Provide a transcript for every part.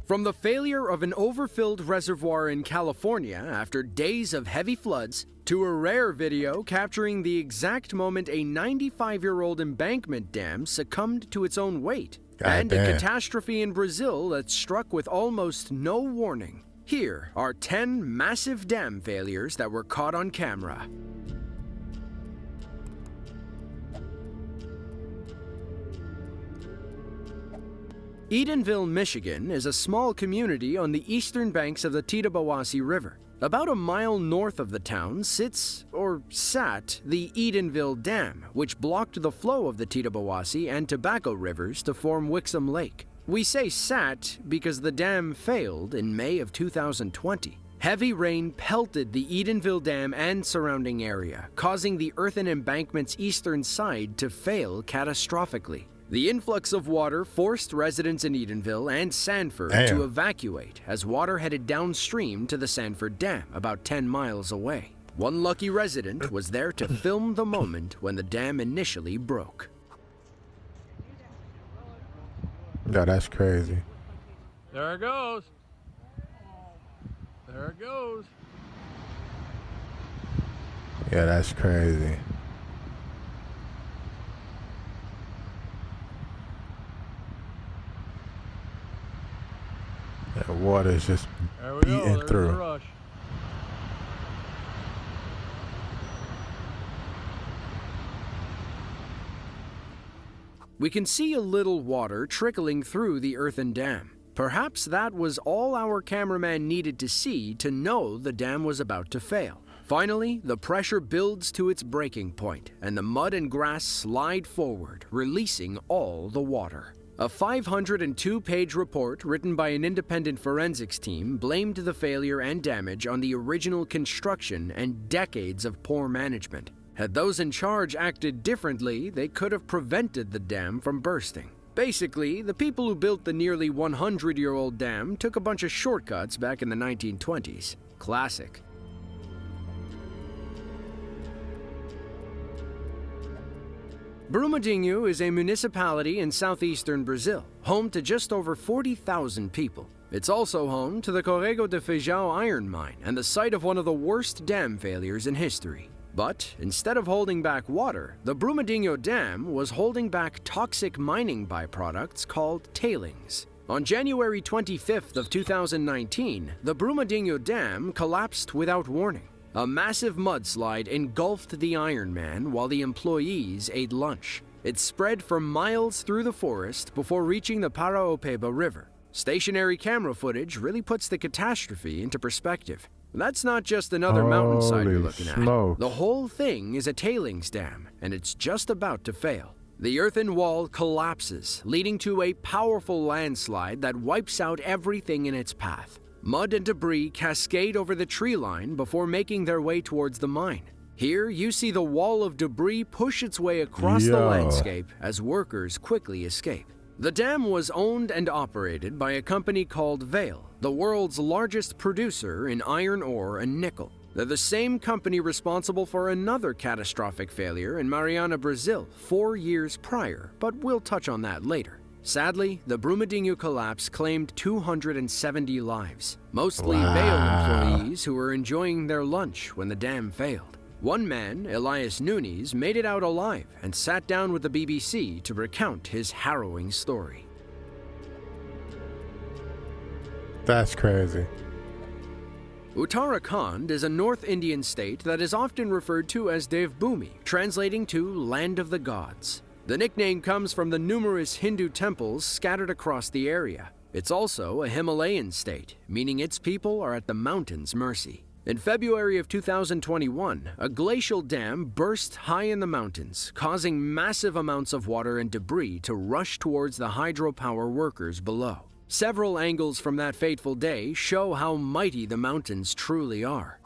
From the failure of an overfilled reservoir in California after days of heavy floods, to a rare video capturing the exact moment a 95-year-old embankment dam succumbed to its own weight, and a catastrophe in Brazil that struck with almost no warning. Here are 10 massive dam failures that were caught on camera. Edenville, Michigan is a small community on the eastern banks of the Tittabawassee River. About a mile north of the town sits, or sat, the Edenville Dam, which blocked the flow of the Tittabawassee and Tobacco rivers to form Wixom Lake. We say sat because the dam failed in May of 2020. Heavy rain pelted the Edenville Dam and surrounding area, causing the earthen embankment's eastern side to fail catastrophically. The influx of water forced residents in Edenville and Sanford to evacuate as water headed downstream to the Sanford Dam, about 10 miles away. One lucky resident was there to film the moment when the dam initially broke. Yeah, that's crazy. There it goes. There it goes. Yeah, that's crazy. That water is just beating through. The rush. We can see a little water trickling through the earthen dam. Perhaps that was all our cameraman needed to see to know the dam was about to fail. Finally, the pressure builds to its breaking point, and the mud and grass slide forward, releasing all the water. A 502-page report written by an independent forensics team blamed the failure and damage on the original construction and decades of poor management. Had those in charge acted differently, they could have prevented the dam from bursting. Basically, the people who built the nearly 100-year-old dam took a bunch of shortcuts back in the 1920s. Classic. Brumadinho is a municipality in southeastern Brazil, home to just over 40,000 people. It's also home to the Corrego de Feijão iron mine and the site of one of the worst dam failures in history. But instead of holding back water, the Brumadinho Dam was holding back toxic mining byproducts called tailings. On January 25th of 2019, the Brumadinho Dam collapsed without warning. A massive mudslide engulfed the Iron Man while the employees ate lunch. It spread for miles through the forest before reaching the Paraopeba River. Stationary camera footage really puts the catastrophe into perspective. That's not just another mountainside you're looking at. The whole thing is a tailings dam, and it's just about to fail. The earthen wall collapses, leading to a powerful landslide that wipes out everything in its path. Mud and debris cascade over the tree line before making their way towards the mine. Here, you see the wall of debris push its way across the landscape as workers quickly escape. The dam was owned and operated by a company called Vale, the world's largest producer in iron ore and nickel. They're the same company responsible for another catastrophic failure in Mariana, Brazil, 4 years prior, but we'll touch on that later. Sadly, the Brumadinho collapse claimed 270 lives, mostly Vale employees who were enjoying their lunch when the dam failed. One man, Elias Nunes, made it out alive and sat down with the BBC to recount his harrowing story. That's crazy. Uttarakhand is a North Indian state that is often referred to as Devbhoomi, translating to Land of the Gods. The nickname comes from the numerous Hindu temples scattered across the area. It's also a Himalayan state, meaning its people are at the mountain's mercy. In February of 2021, a glacial dam burst high in the mountains, causing massive amounts of water and debris to rush towards the hydropower workers below. Several angles from that fateful day show how mighty the mountains truly are.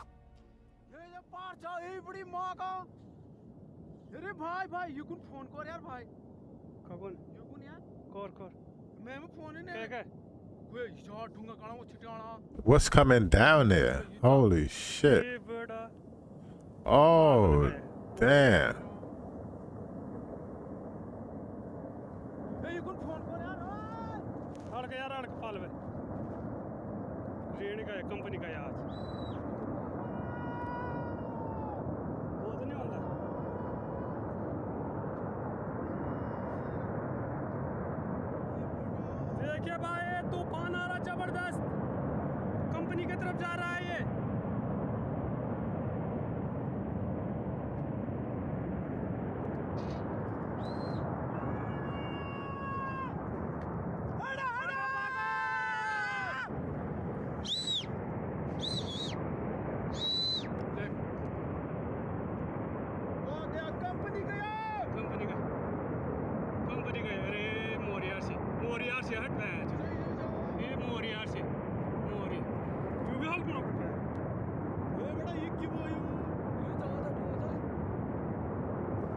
What's coming down there? Holy shit. Oh, damn. Red का है company का आज वो तो नहीं होता देखिए भाई तूफान आ रहा जबरदस्त कंपनी की तरफ जा रहा है ये कंपनी का अरे मोरियार से हट रहा है ये मोरियार से मोरी तू भी हल्क में उठ ये बड़ा ये क्यों आयु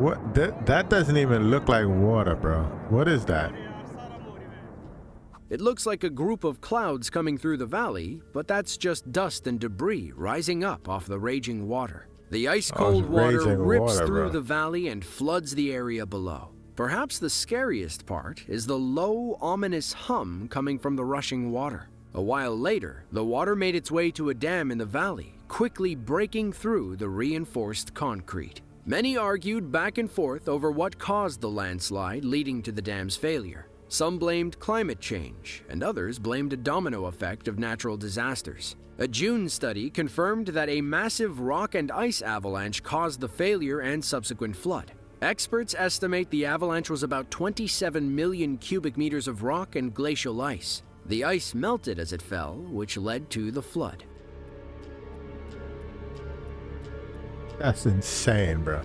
What? That doesn't even look like water, bro. What is that? यार सारा मोरी में It looks like a group of clouds coming through the valley, but that's just dust and debris rising up off the raging water. The ice-cold water raging rips water, through bro. the valley and floods the area below. Perhaps the scariest part is the low, ominous hum coming from the rushing water. A while later, the water made its way to a dam in the valley, quickly breaking through the reinforced concrete. Many argued back and forth over what caused the landslide leading to the dam's failure. Some blamed climate change, and others blamed a domino effect of natural disasters. A June study confirmed that a massive rock and ice avalanche caused the failure and subsequent flood. Experts estimate the avalanche was about 27 million cubic meters of rock and glacial ice. The ice melted as it fell, which led to the flood. That's insane, bro.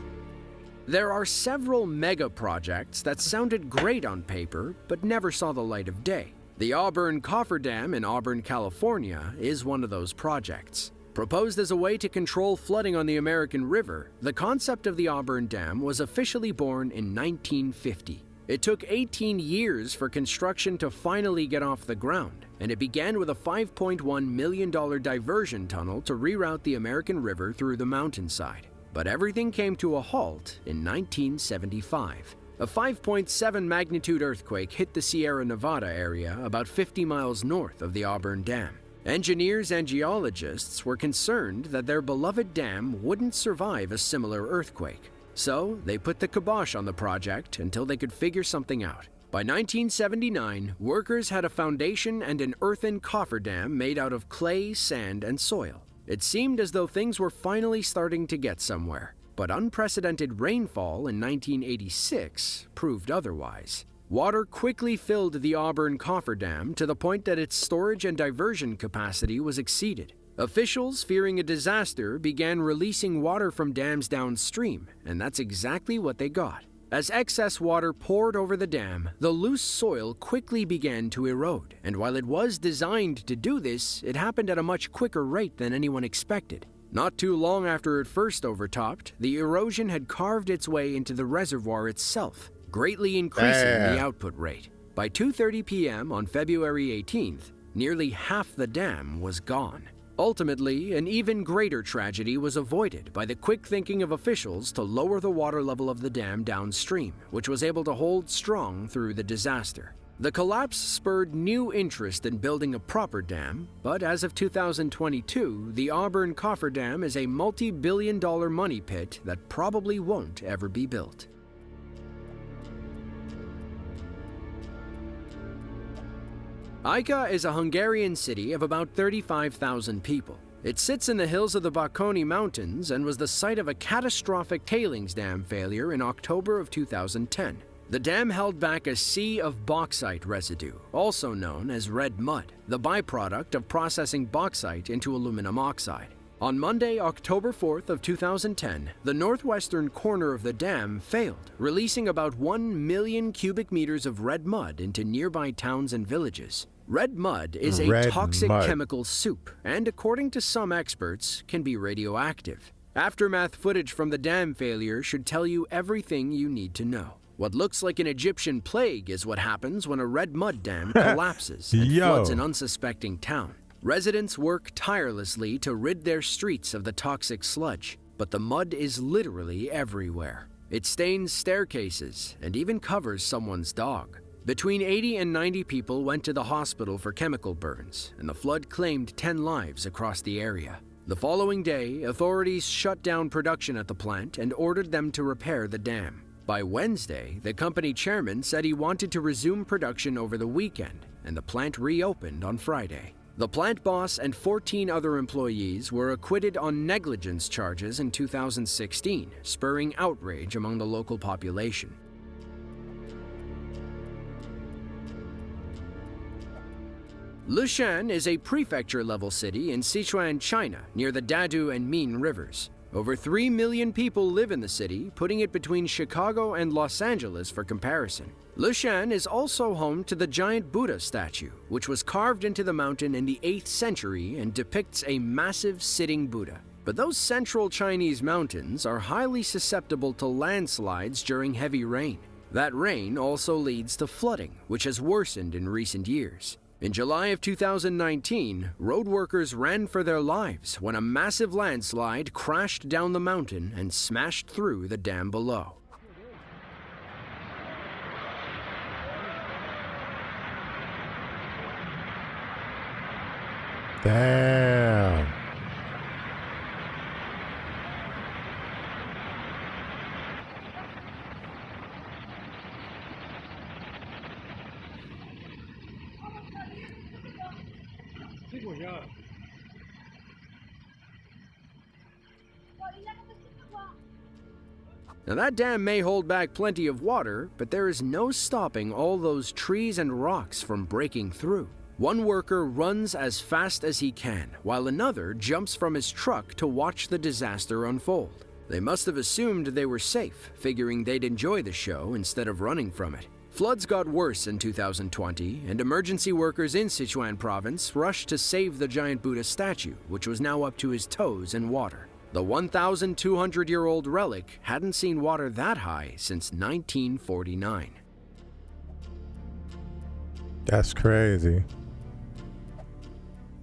There are several mega projects that sounded great on paper but never saw the light of day. The Auburn Cofferdam in Auburn, California is one of those projects. Proposed as a way to control flooding on the American River, the concept of the Auburn Dam was officially born in 1950. It took 18 years for construction to finally get off the ground, and it began with a $5.1 million diversion tunnel to reroute the American River through the mountainside. But everything came to a halt in 1975. A 5.7 magnitude earthquake hit the Sierra Nevada area about 50 miles north of the Auburn Dam. Engineers and geologists were concerned that their beloved dam wouldn't survive a similar earthquake. So they put the kibosh on the project until they could figure something out. By 1979, workers had a foundation and an earthen cofferdam made out of clay, sand, and soil. It seemed as though things were finally starting to get somewhere, but unprecedented rainfall in 1986 proved otherwise. Water quickly filled the Auburn Cofferdam to the point that its storage and diversion capacity was exceeded. Officials, fearing a disaster, began releasing water from dams downstream, and that's exactly what they got. As excess water poured over the dam, the loose soil quickly began to erode, and while it was designed to do this, it happened at a much quicker rate than anyone expected. Not too long after it first overtopped, the erosion had carved its way into the reservoir itself, greatly increasing the output rate. By 2:30 p.m. on February 18th, nearly half the dam was gone. Ultimately, an even greater tragedy was avoided by the quick thinking of officials to lower the water level of the dam downstream, which was able to hold strong through the disaster. The collapse spurred new interest in building a proper dam, but as of 2022, the Auburn Cofferdam is a multi-billion-dollar money pit that probably won't ever be built. Ajka is a Hungarian city of about 35,000 people. It sits in the hills of the Bakony Mountains and was the site of a catastrophic tailings dam failure in October of 2010. The dam held back a sea of bauxite residue, also known as red mud, the byproduct of processing bauxite into aluminum oxide. On Monday, October 4th of 2010, the northwestern corner of the dam failed, releasing about 1 million cubic meters of red mud into nearby towns and villages. Red mud is a toxic chemical soup, and according to some experts, can be radioactive. Aftermath footage from the dam failure should tell you everything you need to know. What looks like an Egyptian plague is what happens when a red mud dam collapses and floods an unsuspecting town. Residents work tirelessly to rid their streets of the toxic sludge, but the mud is literally everywhere. It stains staircases and even covers someone's dog. Between 80 and 90 people went to the hospital for chemical burns, and the flood claimed 10 lives across the area. The following day, authorities shut down production at the plant and ordered them to repair the dam. By Wednesday, the company chairman said he wanted to resume production over the weekend, and the plant reopened on Friday. The plant boss and 14 other employees were acquitted on negligence charges in 2016, spurring outrage among the local population. Lushan is a prefecture-level city in Sichuan, China, near the Dadu and Min rivers. Over 3 million people live in the city, putting it between Chicago and Los Angeles for comparison. Lushan is also home to the giant Buddha statue, which was carved into the mountain in the 8th century and depicts a massive sitting Buddha. But those central Chinese mountains are highly susceptible to landslides during heavy rain. That rain also leads to flooding, which has worsened in recent years. In July of 2019, road workers ran for their lives when a massive landslide crashed down the mountain and smashed through the dam below. Damn. Now that dam may hold back plenty of water, but there is no stopping all those trees and rocks from breaking through. One worker runs as fast as he can, while another jumps from his truck to watch the disaster unfold. They must have assumed they were safe, figuring they'd enjoy the show instead of running from it. Floods got worse in 2020, and emergency workers in Sichuan province rushed to save the giant Buddha statue, which was now up to his toes in water. The 1,200-year-old relic hadn't seen water that high since 1949. That's crazy.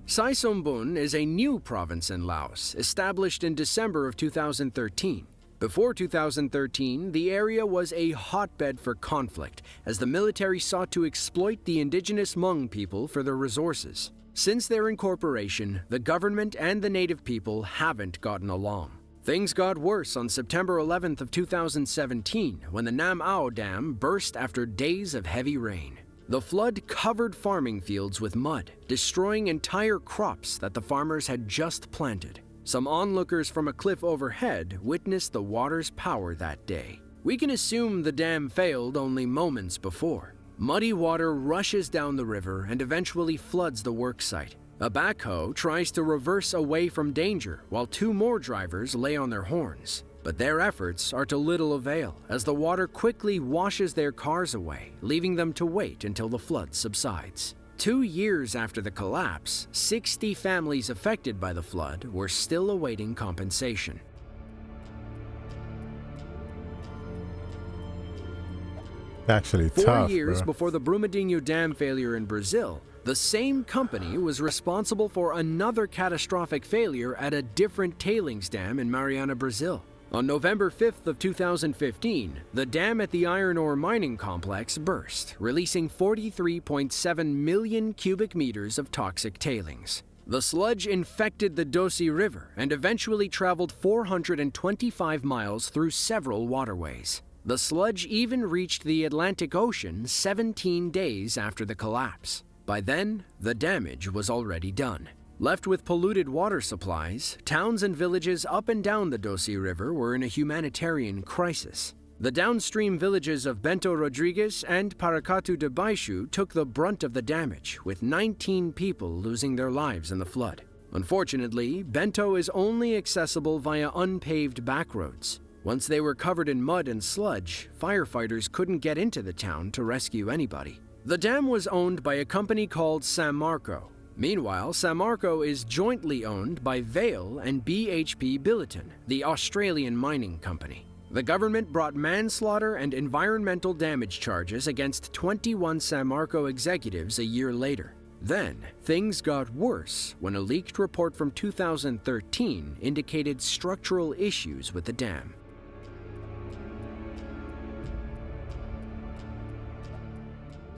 Sai Sombun is a new province in Laos, established in December of 2013. Before 2013, the area was a hotbed for conflict, as the military sought to exploit the indigenous Hmong people for their resources. Since their incorporation, the government and the native people haven't gotten along. Things got worse on September 11th of 2017, when the Nam Ao Dam burst after days of heavy rain. The flood covered farming fields with mud, destroying entire crops that the farmers had just planted. Some onlookers from a cliff overhead witnessed the water's power that day. We can assume the dam failed only moments before. Muddy water rushes down the river and eventually floods the worksite. A backhoe tries to reverse away from danger, while 2 more drivers lay on their horns. But their efforts are to little avail, as the water quickly washes their cars away, leaving them to wait until the flood subsides. 2 years after the collapse, 60 families affected by the flood were still awaiting compensation. Actually 4 tough, years bro. before the Brumadinho Dam failure in Brazil, the same company was responsible for another catastrophic failure at a different tailings dam in Mariana, Brazil. On November 5th of 2015, the dam at the iron ore mining complex burst, releasing 43.7 million cubic meters of toxic tailings. The sludge infected the Dosi River and eventually traveled 425 miles through several waterways. The sludge even reached the Atlantic Ocean 17 days after the collapse. By then, the damage was already done. Left with polluted water supplies, towns and villages up and down the Dosi River were in a humanitarian crisis. The downstream villages of Bento Rodrigues and Paracatu de Baixo took the brunt of the damage, with 19 people losing their lives in the flood. Unfortunately, Bento is only accessible via unpaved backroads. Once they were covered in mud and sludge, firefighters couldn't get into the town to rescue anybody. The dam was owned by a company called Samarco. Meanwhile, Samarco is jointly owned by Vale and BHP Billiton, the Australian mining company. The government brought manslaughter and environmental damage charges against 21 Samarco executives a year later. Then, things got worse when a leaked report from 2013 indicated structural issues with the dam.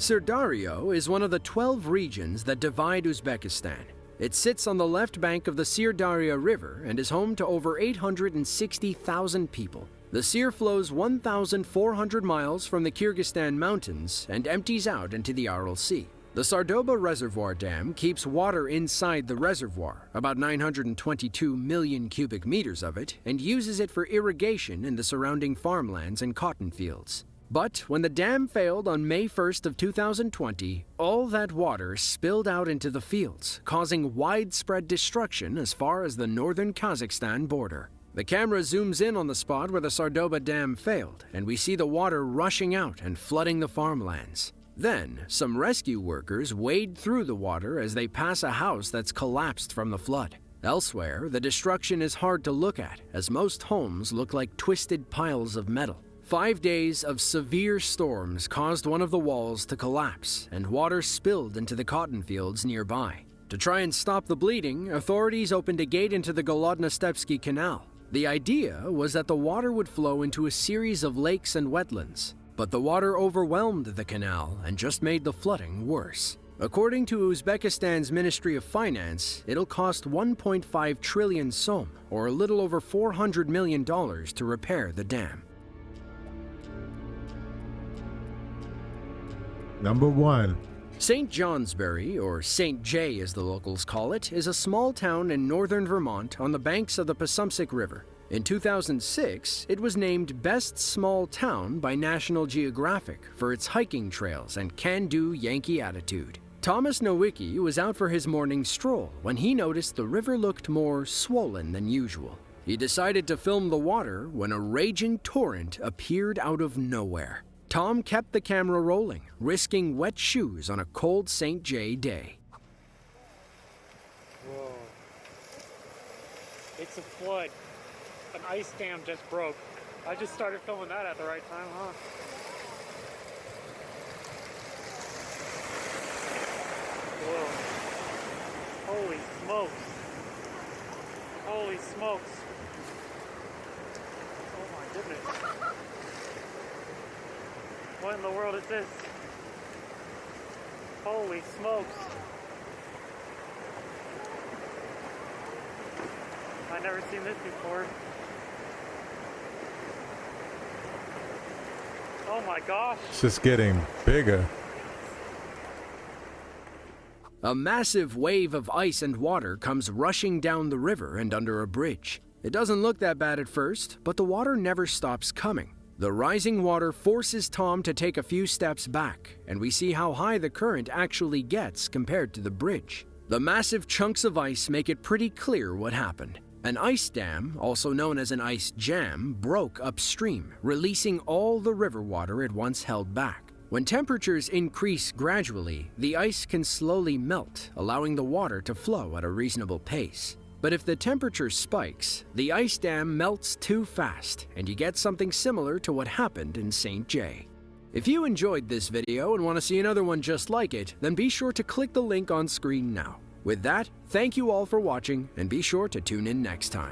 Sirdaryo is one of the 12 regions that divide Uzbekistan. It sits on the left bank of the Sirdarya River and is home to over 860,000 people. The Sir flows 1,400 miles from the Kyrgyzstan mountains and empties out into the Aral Sea. The Sardoba Reservoir Dam keeps water inside the reservoir, about 922 million cubic meters of it, and uses it for irrigation in the surrounding farmlands and cotton fields. But when the dam failed on May 1st of 2020, all that water spilled out into the fields, causing widespread destruction as far as the northern Kazakhstan border. The camera zooms in on the spot where the Sardoba Dam failed, and we see the water rushing out and flooding the farmlands. Then, some rescue workers wade through the water as they pass a house that's collapsed from the flood. Elsewhere, the destruction is hard to look at, as most homes look like twisted piles of metal. 5 days of severe storms caused one of the walls to collapse, and water spilled into the cotton fields nearby. To try and stop the bleeding, authorities opened a gate into the Golodno-Stepsky Canal. The idea was that the water would flow into a series of lakes and wetlands. But the water overwhelmed the canal and just made the flooding worse. According to Uzbekistan's Ministry of Finance, it'll cost 1.5 trillion som, or a little over $400 million, to repair the dam. Number 1. St. Johnsbury, or St. J as the locals call it, is a small town in northern Vermont on the banks of the Passumpsic River. In 2006, it was named Best Small Town by National Geographic for its hiking trails and can-do Yankee attitude. Thomas Nowicki was out for his morning stroll when he noticed the river looked more swollen than usual. He decided to film the water when a raging torrent appeared out of nowhere. Tom kept the camera rolling, risking wet shoes on a cold St. J day. Whoa. It's a flood. An ice dam just broke. I just started filming that at the right time, huh? Whoa. Holy smokes. Holy smokes. Oh my goodness. What in the world is this? Holy smokes. I've never seen this before. Oh my gosh. It's just getting bigger. A massive wave of ice and water comes rushing down the river and under a bridge. It doesn't look that bad at first, but the water never stops coming. The rising water forces Tom to take a few steps back, and we see how high the current actually gets compared to the bridge. The massive chunks of ice make it pretty clear what happened. An ice dam, also known as an ice jam, broke upstream, releasing all the river water it once held back. When temperatures increase gradually, the ice can slowly melt, allowing the water to flow at a reasonable pace. But if the temperature spikes, the ice dam melts too fast, and you get something similar to what happened in St. J. If you enjoyed this video and want to see another one just like it, then be sure to click the link on screen now. With that, thank you all for watching, and be sure to tune in next time.